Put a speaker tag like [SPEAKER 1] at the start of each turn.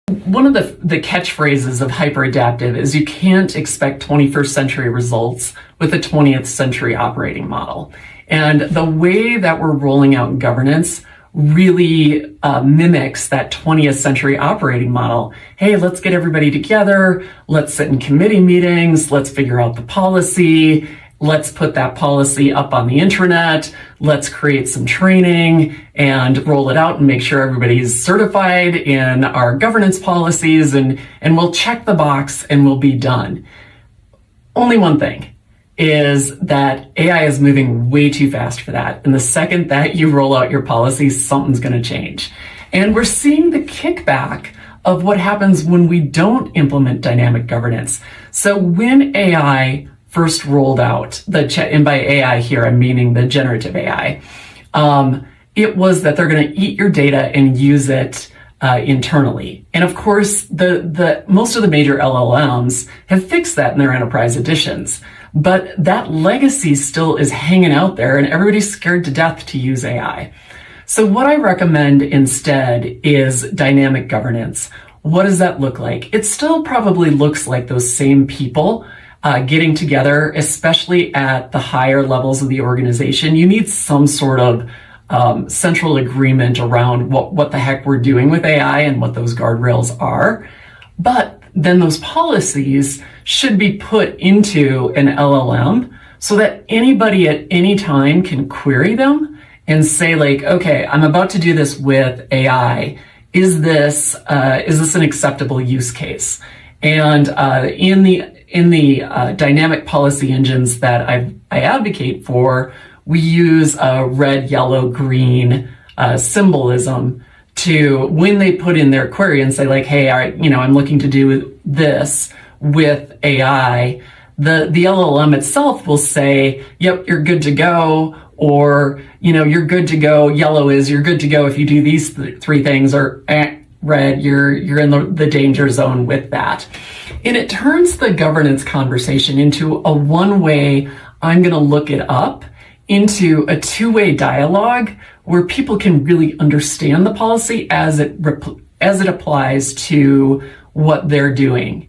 [SPEAKER 1] One of the catchphrases of hyperadaptive is you can't expect 21st century results with a 20th century operating model. And the way that we're rolling out governance really mimics that 20th century operating model. Hey, let's get everybody together. Let's sit in committee meetings. Let's figure out the policy. Let's put that policy up on the intranet. Let's create some training and roll it out and make sure everybody's certified in our governance policies, and we'll check the box and we'll be done. Only one thing is that AI is moving way too fast for that. And the second that you roll out your policies, something's going to change. And we're seeing the kickback of what happens when we don't implement dynamic governance. So when AI first rolled out, and by AI here, I'm meaning the generative AI, it was that they're going to eat your data and use it internally. And of course, the most of the major LLMs have fixed that in their enterprise editions. But that legacy still is hanging out there, and everybody's scared to death to use AI. So what I recommend instead is dynamic governance. What does that look like? It still probably looks like those same people getting together, especially at the higher levels of the organization. You need some sort of central agreement around what the heck we're doing with AI and what those guardrails are. But then those policies should be put into an LLM so that anybody at any time can query them and say, like, okay, I'm about to do this with AI. Is this an acceptable use case? And in the dynamic policy engines that I advocate for, we use red, yellow, green symbolism to, when they put in their query and say, like, hey, I'm looking to do this with AI, the LLM itself will say, yep, you're good to go, or, you're good to go. Yellow is you're good to go if you do these three things, or red, you're in the danger zone with that. And it turns the governance conversation into a one-way, I'm going to look it up, into a two-way dialogue where people can really understand the policy as it applies to what they're doing.